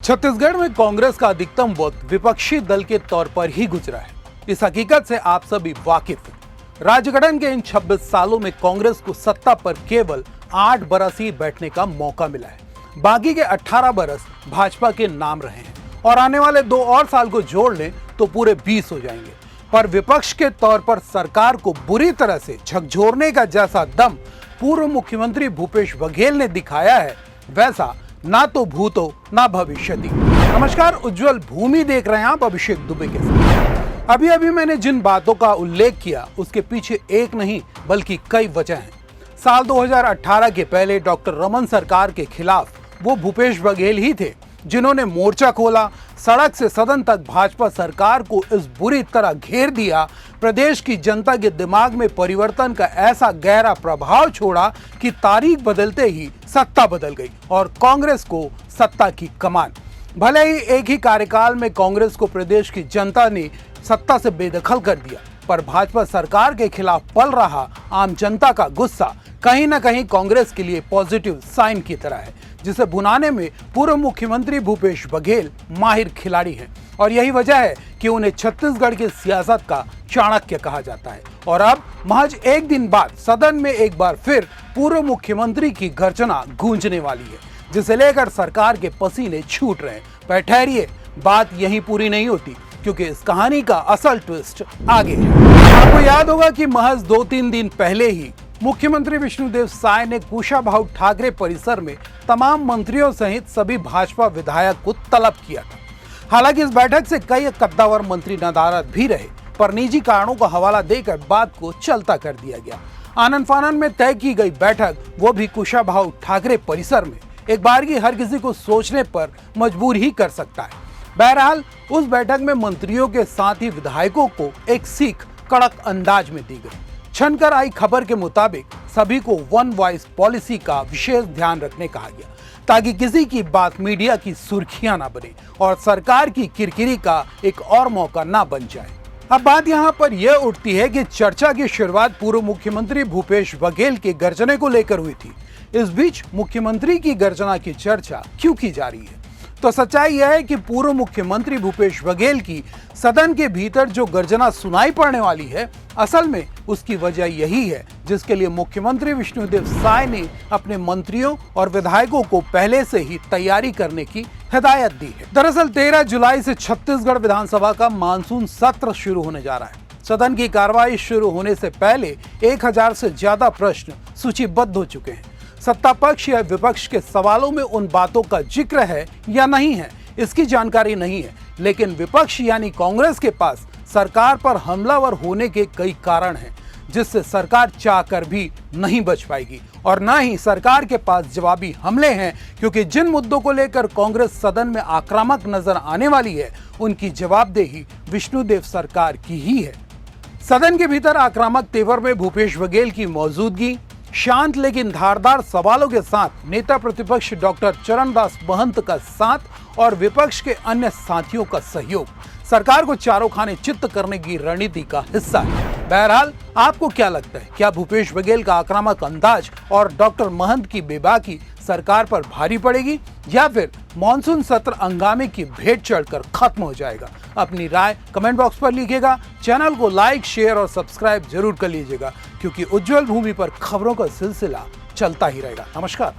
छत्तीसगढ़ में कांग्रेस का अधिकतम वक्त विपक्षी दल के तौर पर ही गुजरा है। इस हकीकत से आप सभी वाकिफ हैं। राज्य गठन के इन 26 सालों में कांग्रेस को सत्ता पर केवल 8 बरस ही बैठने का मौका मिला है। बाकी के 18 बरस भाजपा के नाम रहे हैं और आने वाले 2 और साल को जोड़ लें तो पूरे 20 हो जाएंगे। पर विपक्ष के तौर पर सरकार को बुरी तरह से झकझोरने का जैसा दम पूर्व मुख्यमंत्री भूपेश बघेल ने दिखाया है, वैसा ना तो भूतो ना भविष्यति। नमस्कार, उज्जवल भूमि देख रहे हैं आप अभिषेक दुबे के साथ। अभी अभी मैंने जिन बातों का उल्लेख किया उसके पीछे एक नहीं बल्कि कई वजह हैं। साल 2018 के पहले डॉक्टर रमन सरकार के खिलाफ वो भूपेश बघेल ही थे जिन्होंने मोर्चा खोला, सड़क से सदन तक भाजपा सरकार को इस बुरी तरह घेर दिया, प्रदेश की जनता के दिमाग में परिवर्तन का ऐसा गहरा प्रभाव छोड़ा कि तारीख बदलते ही सत्ता बदल गई और कांग्रेस को सत्ता की कमान। भले ही एक ही कार्यकाल में कांग्रेस को प्रदेश की जनता ने सत्ता से बेदखल कर दिया, पर भाजपा सरकार के खिलाफ पल रहा आम जनता का गुस्सा कहीं ना कहीं कांग्रेस के लिए पॉजिटिव साइन की तरह है, जिसे भुनाने में पूर्व मुख्यमंत्री भूपेश बघेल माहिर खिलाड़ी हैं और यही वजह है कि उन्हें छत्तीसगढ़ की सियासत का चाणक्य कहा जाता है। और अब महज एक दिन बाद सदन में एक बार फिर पूर्व मुख्यमंत्री की गर्जना गूंजने वाली है, जिसे लेकर सरकार के पसीने छूट रहे हैं। पर ठहरिए, बात यहीं पूरी नहीं होती, क्योंकि इस कहानी का असल ट्विस्ट आगे है। आपको याद होगा कि महज 2-3 दिन पहले ही मुख्यमंत्री विष्णुदेव साय ने कुशाभाऊ ठाकरे परिसर में तमाम मंत्रियों सहित सभी भाजपा विधायक को तलब किया था। हालांकि इस बैठक से कई कद्दावर मंत्री नाराज भी रहे, पर निजी कारणों का हवाला देकर बात को चलता कर दिया गया। आनन फानन में तय की गई बैठक, वो भी कुशाभाऊ ठाकरे परिसर में, एक बार की हर किसी को सोचने पर मजबूर ही कर सकता है। बहरहाल उस बैठक में मंत्रियों के साथ ही विधायकों को एक सीख कड़क अंदाज में दी गई। छनकर आई खबर के मुताबिक सभी को वन वॉइस पॉलिसी का विशेष ध्यान रखने कहा गया, ताकि किसी की बात मीडिया की सुर्खियां ना बने और सरकार की किरकिरी का एक और मौका ना बन जाए। अब बात यहां पर यह उठती है कि चर्चा की शुरुआत पूर्व मुख्यमंत्री भूपेश बघेल के गर्जने को लेकर हुई थी। इस बीच मुख्यमंत्री की गर्जना की चर्चा क्यों की जा रही है? तो सच्चाई यह है कि पूर्व मुख्यमंत्री भूपेश बघेल की सदन के भीतर जो गर्जना सुनाई पड़ने वाली है, असल में उसकी वजह यही है जिसके लिए मुख्यमंत्री विष्णुदेव साय ने अपने मंत्रियों और विधायकों को पहले से ही तैयारी करने की हिदायत दी है। दरअसल 13 जुलाई से छत्तीसगढ़ विधानसभा का मानसून सत्र शुरू होने जा रहा है। सदन की कार्रवाई शुरू होने से पहले 1000 से ज्यादा प्रश्न सूचीबद्ध हो चुके हैं। सत्ता पक्ष या विपक्ष के सवालों में उन बातों का जिक्र है या नहीं है, इसकी जानकारी नहीं है, लेकिन विपक्ष यानी कांग्रेस के पास सरकार पर हमलावर होने के कई कारण हैं, जिससे सरकार चाहकर भी नहीं बच पाएगी और ना ही सरकार के पास जवाबी हमले हैं, क्योंकि जिन मुद्दों को लेकर कांग्रेस सदन में आक्रामक नजर आने वाली है, उनकी जवाबदेही विष्णुदेव सरकार की ही है। सदन के भीतर आक्रामक तेवर में भूपेश बघेल की मौजूदगी, शांत लेकिन धारदार सवालों के साथ नेता प्रतिपक्ष डॉक्टर चरणदास महंत का साथ और विपक्ष के अन्य साथियों का सहयोग सरकार को चारों खाने चित्त करने की रणनीति का हिस्सा है। बहरहाल आपको क्या लगता है, क्या भूपेश बघेल का आक्रामक अंदाज और डॉक्टर महंत की बेबाकी सरकार पर भारी पड़ेगी या फिर मॉनसून सत्र हंगामे की भेंट चढ़कर खत्म हो जाएगा? अपनी राय कमेंट बॉक्स पर लिखिएगा। चैनल को लाइक, शेयर और सब्सक्राइब जरूर कर लीजिएगा, क्योंकि उज्जवल भूमि पर खबरों का सिलसिला चलता ही रहेगा। नमस्कार।